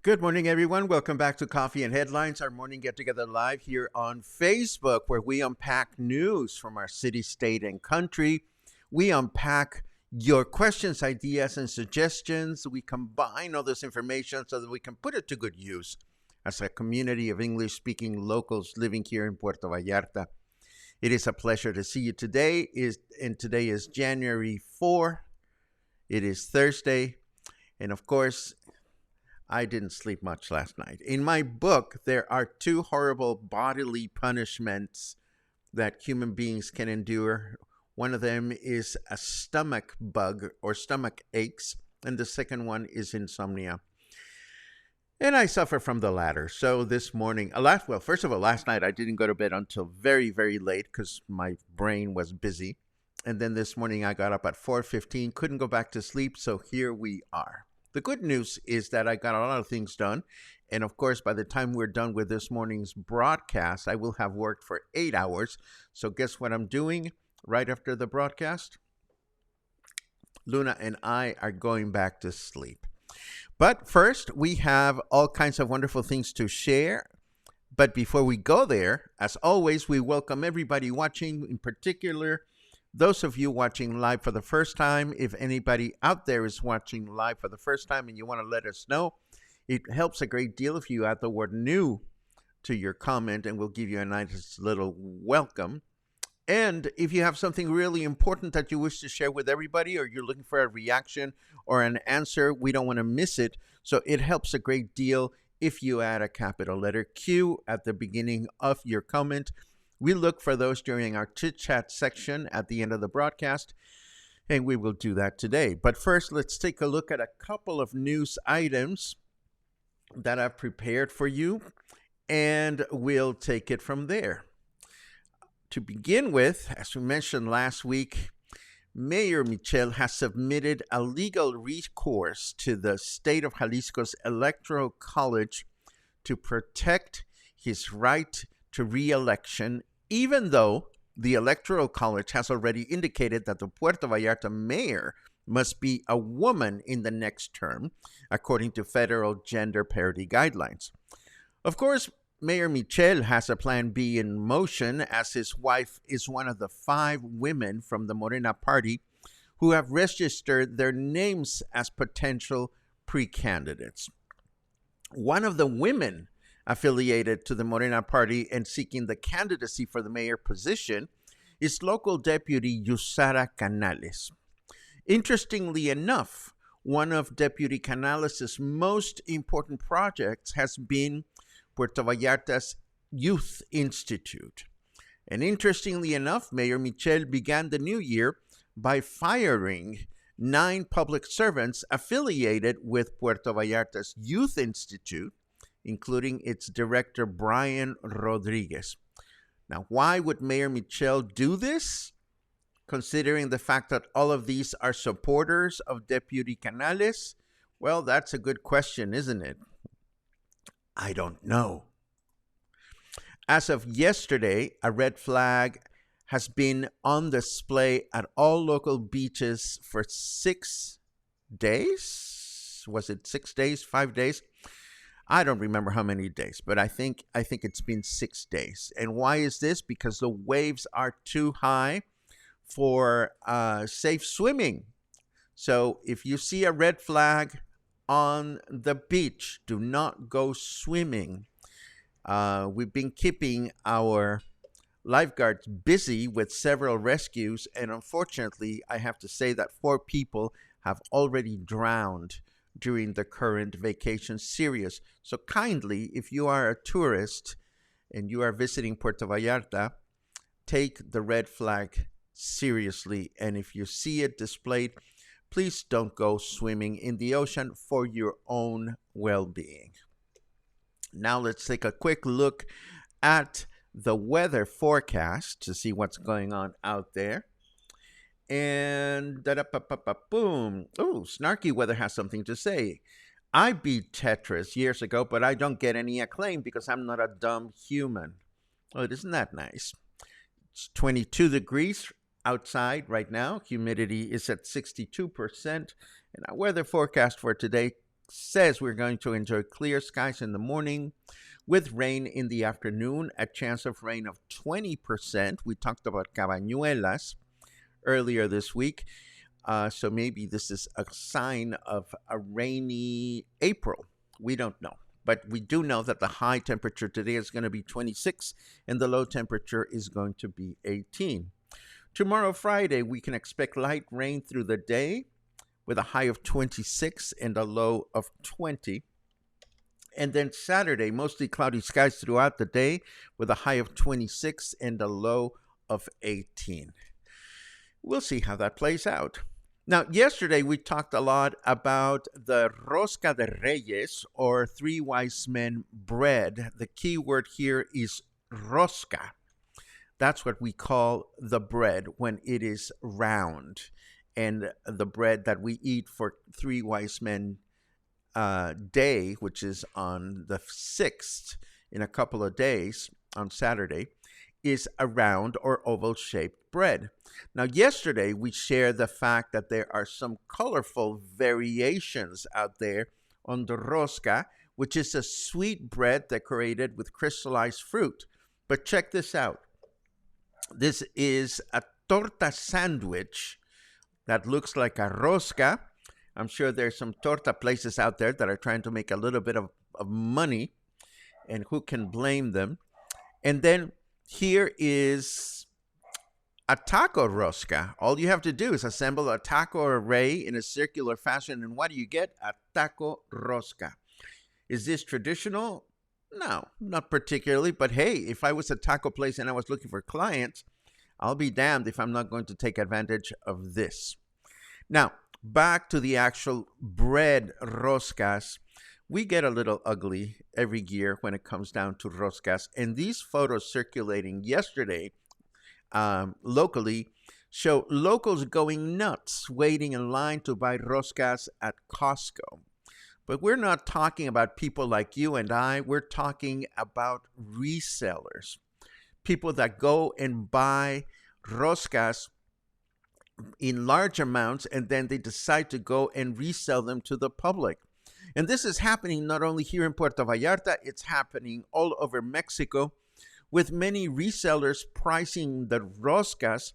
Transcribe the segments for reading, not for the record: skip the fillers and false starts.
Good morning, everyone. Welcome back to Coffee and Headlines, our morning get together live here on Facebook, where we unpack news from our city, state, and country. We unpack your questions, ideas, and suggestions. We combine all this information so that we can put it to good use as a community of English speaking locals living here in Puerto Vallarta. It is a pleasure to see you today. Today is January 4. It is Thursday. And of course, I didn't sleep much last night. In my book, there are two horrible bodily punishments that human beings can endure. One of them is a stomach bug or stomach aches, and the second one is insomnia. And I suffer from the latter. So this morning, first of all, last night I didn't go to bed until very, very late because my brain was busy. And then this morning I got up at 4:15, couldn't go back to sleep, so here we are. The good news is that I got a lot of things done. And of course, by the time we're done with this morning's broadcast, I will have worked for 8 hours. So guess what I'm doing right after the broadcast? Luna and I are going back to sleep. But first, we have all kinds of wonderful things to share. But before we go there, as always, we welcome everybody watching, in particular those of you watching live for the first time. If anybody out there is watching live for the first time and you want to let us know, it helps a great deal if you add the word new to your comment, and we'll give you a nice little welcome. And if you have something really important that you wish to share with everybody, or you're looking for a reaction or an answer, we don't want to miss it. So it helps a great deal if you add a capital letter Q at the beginning of your comment. We look for those during our Chitchat section at the end of the broadcast, and we will do that today. But first, let's take a look at a couple of news items that I've prepared for you, and we'll take it from there. To begin with, as we mentioned last week, Mayor Michels has submitted a legal recourse to the state of Jalisco's Electoral College to protect his right to re-election, even though the Electoral College has already indicated that the Puerto Vallarta mayor must be a woman in the next term, according to federal gender parity guidelines. Of course, Mayor Michels has a plan B in motion, as his wife is one of the 5 women from the Morena party who have registered their names as potential pre-candidates. One of the women affiliated to the Morena party and seeking the candidacy for the mayor position is local deputy Yusara Canales. Interestingly enough, one of Deputy Canales' most important projects has been Puerto Vallarta's Youth Institute. And interestingly enough, Mayor Michels began the new year by firing 9 public servants affiliated with Puerto Vallarta's Youth Institute, including its director, Brian Rodriguez. Now, why would Mayor Michels do this, considering the fact that all of these are supporters of Deputy Canales? Well, that's a good question, isn't it? I don't know. As of yesterday, a red flag has been on display at all local beaches for 6 days. Was it 6 days, 5 days? I don't remember how many days, but I think it's been 6 days. And why is this? Because the waves are too high for safe swimming. So if you see a red flag on the beach, do not go swimming. We've been keeping our lifeguards busy with several rescues, and unfortunately, I have to say that 4 people have already drowned during the current vacation series. So kindly, if you are a tourist and you are visiting Puerto Vallarta, take the red flag seriously. And if you see it displayed, please don't go swimming in the ocean for your own well-being. Now let's take a quick look at the weather forecast to see what's going on out there. And boom. Oh, Snarky Weather has something to say. I beat Tetris years ago, but I don't get any acclaim because I'm not a dumb human. Oh, isn't that nice? It's 22 degrees outside right now. Humidity is at 62%. And our weather forecast for today says we're going to enjoy clear skies in the morning with rain in the afternoon, a chance of rain of 20%. We talked about cabañuelas earlier this week. So maybe this is a sign of a rainy April. We don't know. But we do know that the high temperature today is going to be 26 and the low temperature is going to be 18. Tomorrow, Friday, we can expect light rain through the day with a high of 26 and a low of 20. And then Saturday, mostly cloudy skies throughout the day with a high of 26 and a low of 18. We'll see how that plays out. Now, yesterday we talked a lot about the Rosca de Reyes, or Three Wise Men bread. The key word here is rosca. That's what we call the bread when it is round. And the bread that we eat for Three Wise Men Day, which is on the 6th, in a couple of days, on Saturday, is a round or oval-shaped bread. Now, yesterday we shared the fact that there are some colorful variations out there on the rosca, which is a sweet bread decorated with crystallized fruit. But check this out. This is a torta sandwich that looks like a rosca. I'm sure there's some torta places out there that are trying to make a little bit of money, and who can blame them? And then here is a taco rosca. All you have to do is assemble a taco array in a circular fashion, and what do you get? A taco rosca. Is this traditional? No, not particularly, but hey, if I was a taco place and I was looking for clients, I'll be damned if I'm not going to take advantage of this. Now, back to the actual bread roscas. We get a little ugly every year when it comes down to roscas, and these photos circulating yesterday locally show locals going nuts waiting in line to buy roscas at Costco. But we're not talking about people like you and I. We're talking about resellers, people that go and buy roscas in large amounts, and then they decide to go and resell them to the public. And this is happening not only here in Puerto Vallarta, it's happening all over Mexico, with many resellers pricing the roscas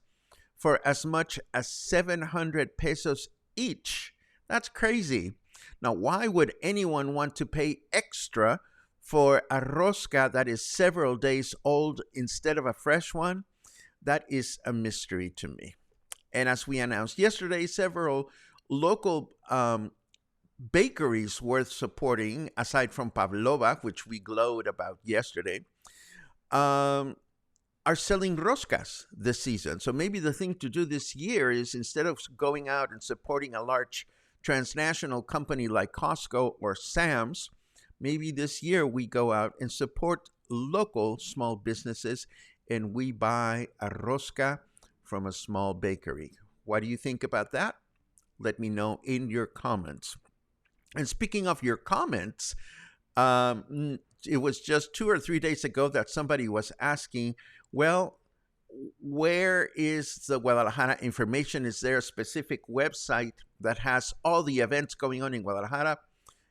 for as much as 700 pesos each. That's crazy. Now, why would anyone want to pay extra for a rosca that is several days old instead of a fresh one? That is a mystery to me. And as we announced yesterday, several local bakeries worth supporting, aside from Pavlova, which we glowed about yesterday, are selling roscas this season. So maybe the thing to do this year is, instead of going out and supporting a large transnational company like Costco or Sam's, maybe this year we go out and support local small businesses and we buy a rosca from a small bakery. What do you think about that? Let me know in your comments. And speaking of your comments, it was just 2 or 3 days ago that somebody was asking, well, where is the Guadalajara information? Is there a specific website that has all the events going on in Guadalajara?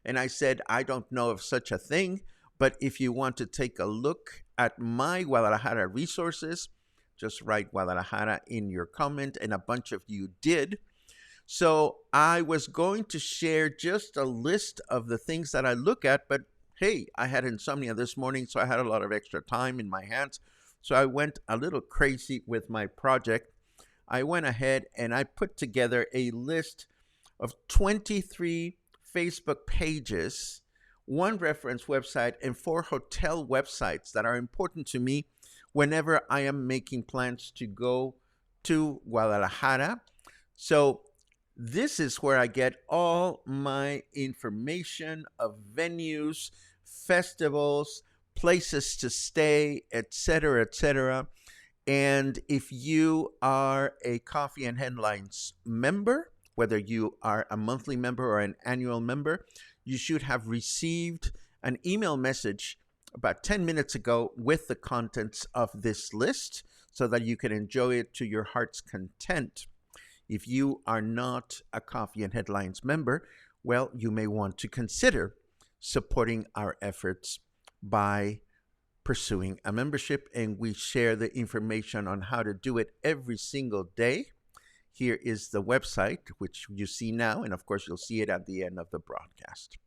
And I said, I don't know of such a thing, but if you want to take a look at my Guadalajara resources, just write Guadalajara in your comment, and a bunch of you did. So I was going to share just a list of the things that I look at, but hey, I had insomnia this morning, so I had a lot of extra time in my hands. So I went a little crazy with my project. I went ahead and I put together a list of 23 Facebook pages, 1 reference website, and 4 hotel websites that are important to me whenever I am making plans to go to Guadalajara. So this is where I get all my information of venues, festivals, places to stay, etc., etc. And if you are a Coffee and Headlines member, whether you are a monthly member or an annual member, you should have received an email message about 10 minutes ago with the contents of this list so that you can enjoy it to your heart's content. If you are not a Coffee and Headlines member, well, you may want to consider supporting our efforts by pursuing a membership, and we share the information on how to do it every single day. Here is the website, which you see now, and of course, you'll see it at the end of the broadcast.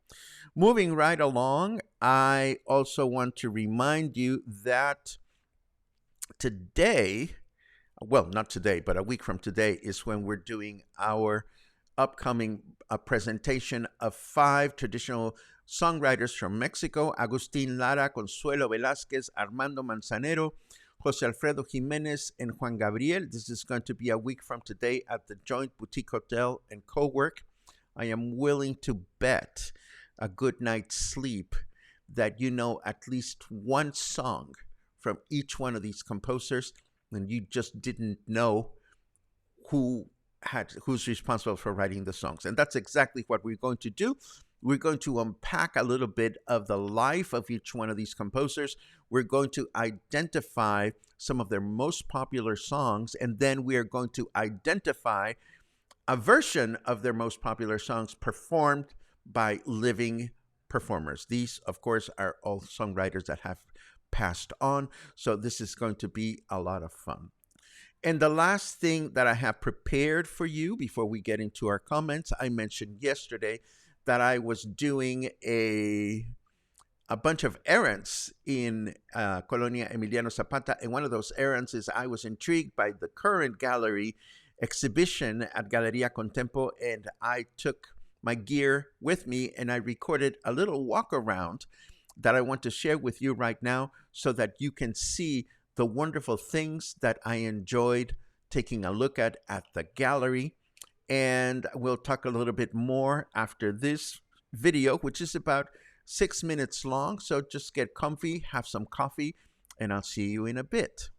Moving right along, I also want to remind you that today, well, not today, but a week from today, is when we're doing our upcoming presentation of 5 traditional songwriters from Mexico: Agustín Lara, Consuelo Velázquez, Armando Manzanero, José Alfredo Jiménez, and Juan Gabriel. This is going to be a week from today at the Joint Boutique Hotel and Co-work. I am willing to bet a good night's sleep that you know at least one song from each one of these composers, and you just didn't know who's responsible for writing the songs. And that's exactly what we're going to do. We're going to unpack a little bit of the life of each one of these composers. We're going to identify some of their most popular songs, and then we are going to identify a version of their most popular songs performed by living performers. These, of course, are all songwriters that have passed on, so this is going to be a lot of fun. And the last thing that I have prepared for you before we get into our comments, I mentioned yesterday that I was doing a bunch of errands in Colonia Emiliano Zapata, and one of those errands is I was intrigued by the current gallery exhibition at Galeria Contempo, and I took my gear with me and I recorded a little walk around that I want to share with you right now so that you can see the wonderful things that I enjoyed taking a look at the gallery. And we'll talk a little bit more after this video, which is about 6 minutes long. So just get comfy, have some coffee, and I'll see you in a bit.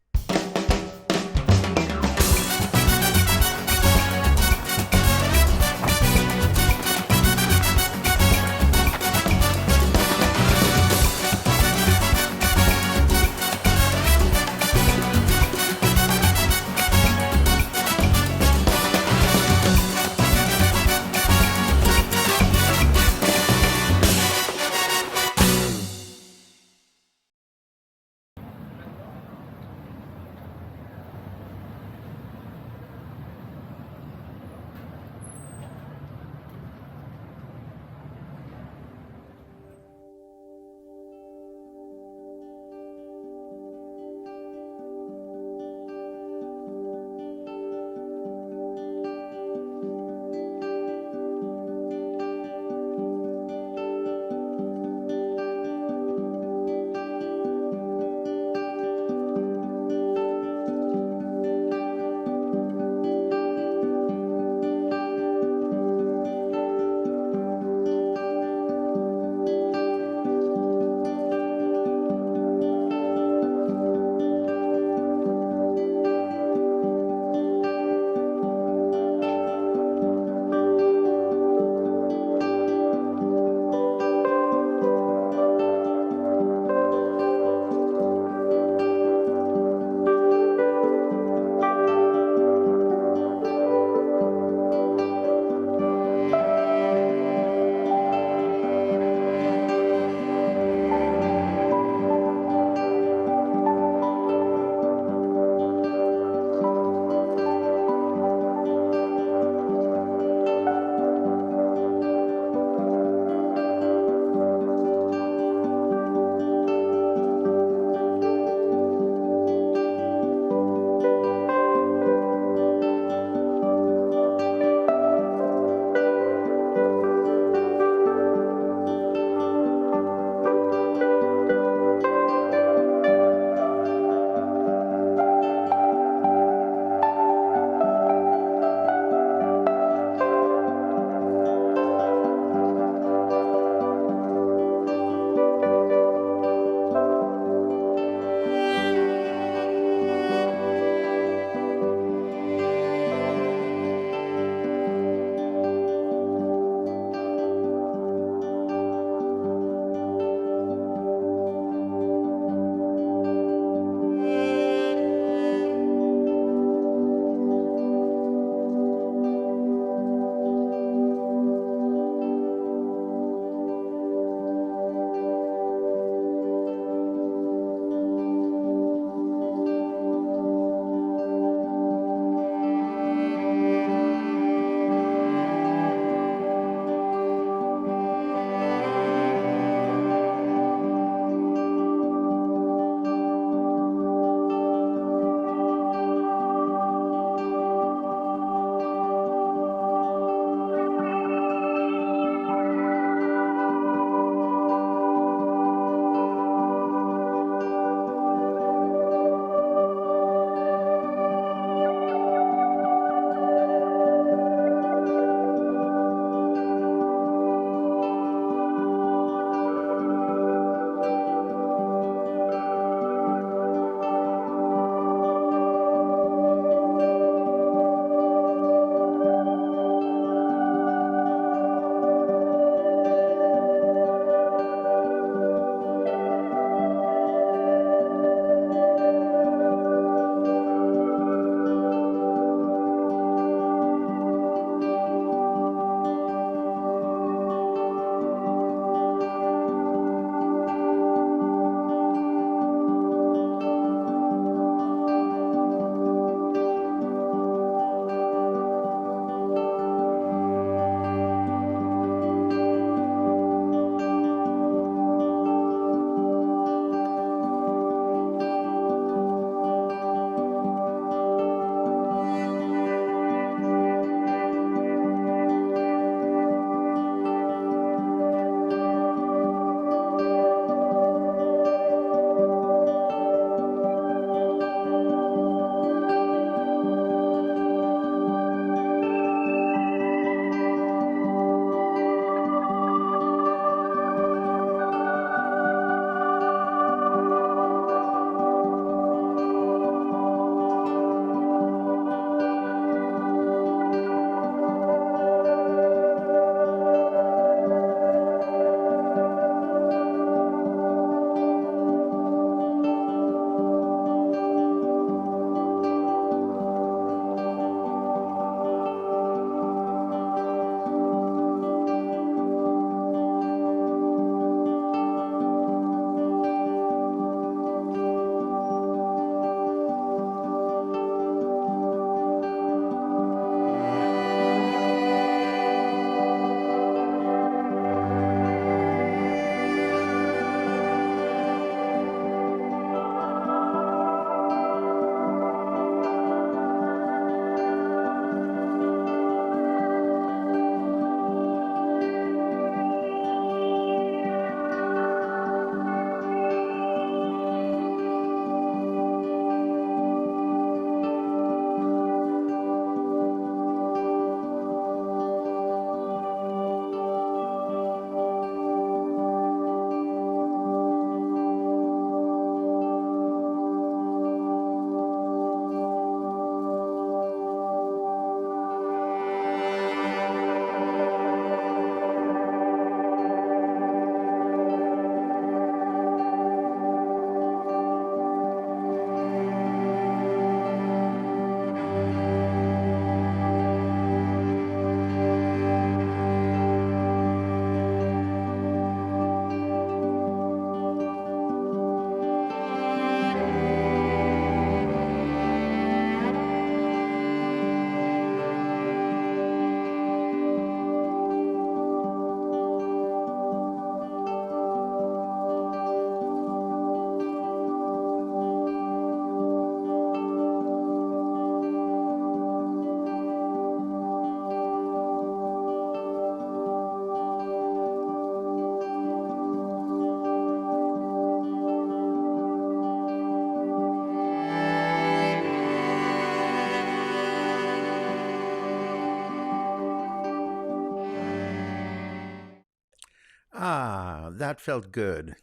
Ah, that felt good.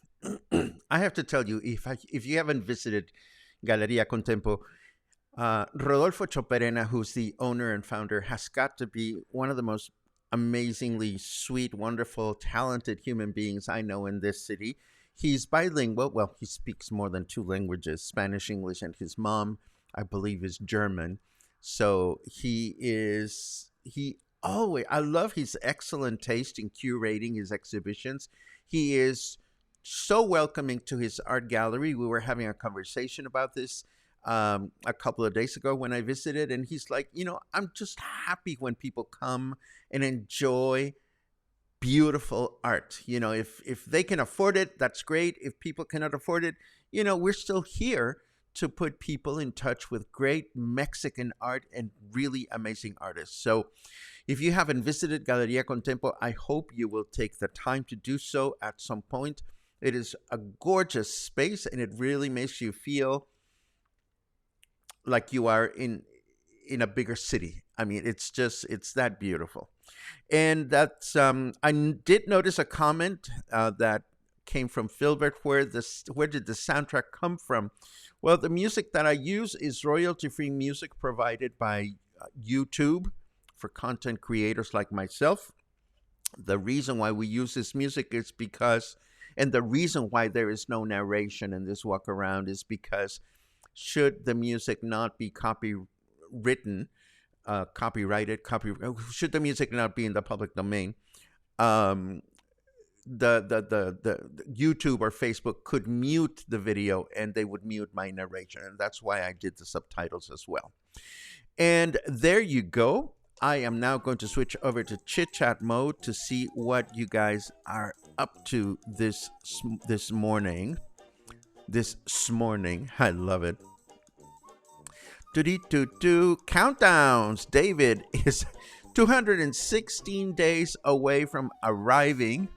I have to tell you, if you haven't visited Galeria Contempo, Rodolfo Choperena, who's the owner and founder, has got to be one of the most amazingly sweet, wonderful, talented human beings I know in this city. He's bilingual. Well, he speaks more than two languages, Spanish, English, and his mom, I believe, is German. So he always, I love his excellent taste in curating his exhibitions. He is so welcoming to his art gallery. We were having a conversation about this a couple of days ago when I visited, and he's like, I'm just happy when people come and enjoy beautiful art. If they can afford it, that's great. If people cannot afford it, we're still here to put people in touch with great Mexican art and really amazing artists. So if you haven't visited Galeria Contempo, I hope you will take the time to do so at some point. It is a gorgeous space, and it really makes you feel like you are in a bigger city. I mean, it's that beautiful. And that's I did notice a comment that came from Filbert. Where did the soundtrack come from? Well, the music that I use is royalty-free music provided by YouTube for content creators like myself. The reason why we use this music is because, and the reason why there is no narration in this walk around is because should the music not be copywritten, should the music not be in the public domain, um, the YouTube or Facebook could mute the video and they would mute my narration. And that's why I did the subtitles as well. And there you go. I am now going to switch over to Chitchat mode to see what you guys are up to this morning. I love it. Countdowns. David is 216 days away from arriving.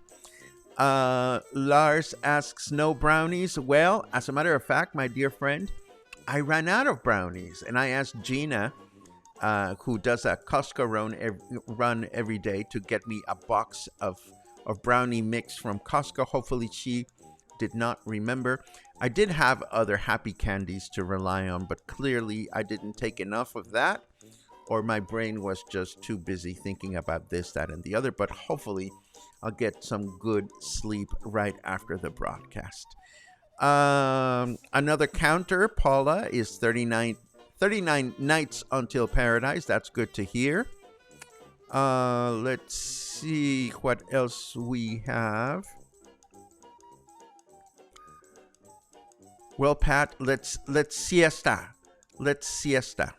Lars asks, no brownies? Well, as a matter of fact, my dear friend, I ran out of brownies, and I asked Gina, who does a Costco run every day, to get me a box of brownie mix from Costco. Hopefully she did not remember. I did have other happy candies to rely on, but clearly I didn't take enough of that, or my brain was just too busy thinking about this, that, and the other. But hopefully I'll get some good sleep right after the broadcast. Another counter, Paula, is 39 nights until paradise. That's good to hear. Let's see what else we have. Well, Pat, let's siesta. Let's siesta.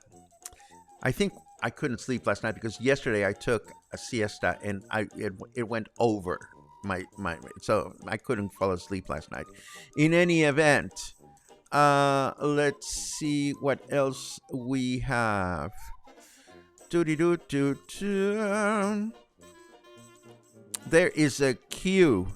I think I couldn't sleep last night because yesterday I took a siesta and it went over my so I couldn't fall asleep last night. In any event, let's see what else we have. There is a queue.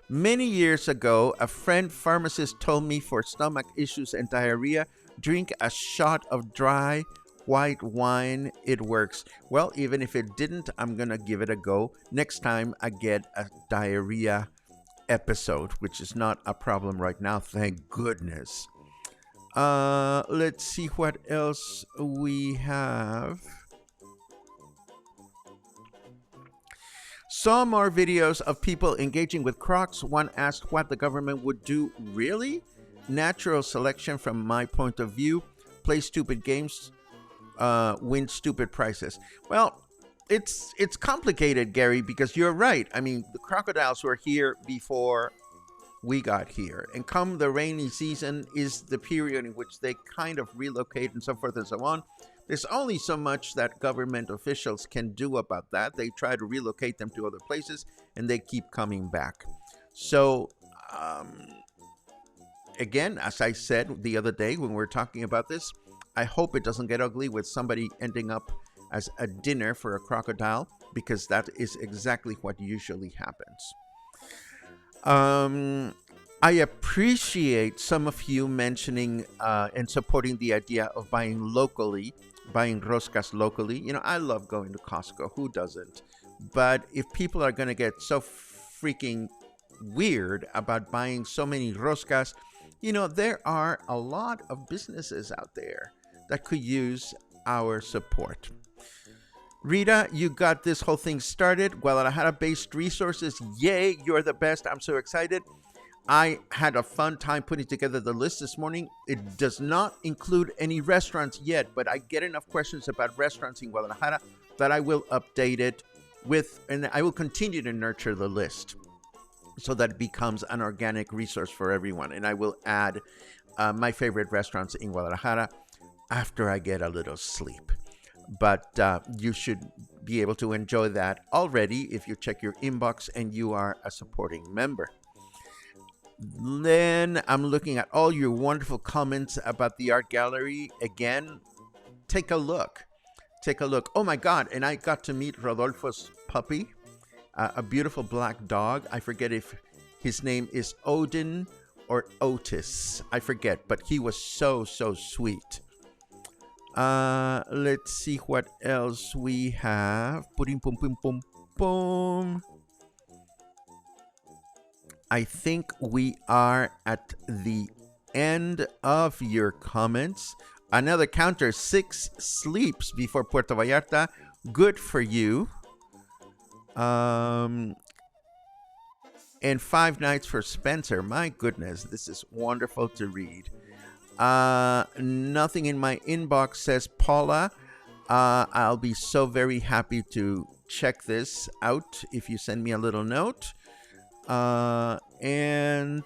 Many years ago, a friend pharmacist told me for stomach issues and diarrhea, drink a shot of dry white wine. It works. Well, even if it didn't, I'm going to give it a go next time I get a diarrhea episode, which is not a problem right now, thank goodness. Let's see what else we have. Saw more videos of people engaging with crocs. One asked what the government would do. Really? Natural selection from my point of view. Play stupid games, win stupid prizes. Well, it's complicated, Gary, because you're right. I mean, the crocodiles were here before we got here. And come the rainy season is the period in which they kind of relocate and so forth and so on. There's only so much that government officials can do about that. They try to relocate them to other places, and they keep coming back. So, again, as I said the other day when we were talking about this, I hope it doesn't get ugly with somebody ending up as a dinner for a crocodile, because that is exactly what usually happens. I appreciate some of you mentioning and supporting the idea of buying roscas locally. You know, I love going to Costco. Who doesn't? But if people are going to get so freaking weird about buying so many roscas. You know, there are a lot of businesses out there that could use our support. Rita, you got this whole thing started. Guadalajara-based resources. Yay, you're the best. I'm so excited. I had a fun time putting together the list this morning. It does not include any restaurants yet, but I get enough questions about restaurants in Guadalajara that I will update it with, and I will continue to nurture the list so that it becomes an organic resource for everyone. And I will add my favorite restaurants in Guadalajara after I get a little sleep. But you should be able to enjoy that already if you check your inbox and you are a supporting member. Then I'm looking at all your wonderful comments about the art gallery. Again, take a look. Take a look. Oh my God. And I got to meet Rodolfo's puppy, a beautiful black dog. I forget if his name is Odin or Otis. I forget, but he was so sweet. Let's see what else we have. Boom, boom, boom, boom, boom. I think we are at the end of your comments. Another counter, 6 sleeps before Puerto Vallarta. Good for you. And 5 nights for Spencer. My goodness, this is wonderful to read. Nothing in my inbox, says Paula. I'll be so very happy to check this out if you send me a little note. And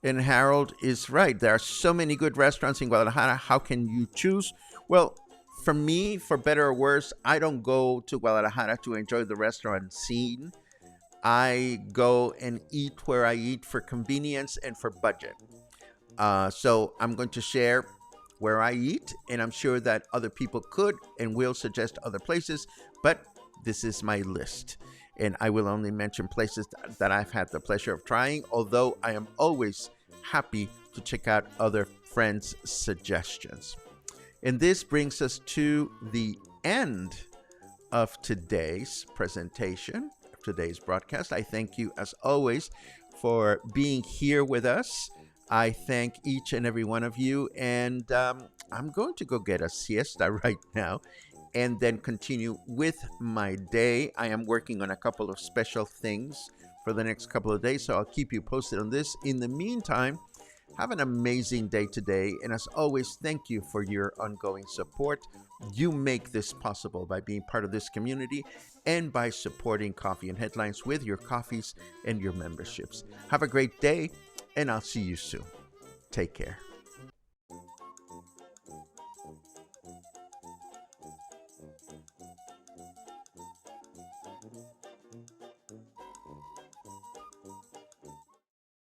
Harold is right. There are so many good restaurants in Guadalajara. How can you choose? Well, for me, for better or worse, I don't go to Guadalajara to enjoy the restaurant scene. I go and eat where I eat for convenience and for budget. So I'm going to share where I eat, and I'm sure that other people could and will suggest other places, but this is my list. And I will only mention places that I've had the pleasure of trying, although I am always happy to check out other friends' suggestions. And this brings us to the end of today's presentation, of today's broadcast. I thank you, as always, for being here with us. I thank each and every one of you, and I'm going to go get a siesta right now and then continue with my day. I am working on a couple of special things for the next couple of days, so I'll keep you posted on this. In the meantime, have an amazing day today, and as always, thank you for your ongoing support. You make this possible by being part of this community and by supporting Coffee and Headlines with your coffees and your memberships. Have a great day, and I'll see you soon. Take care.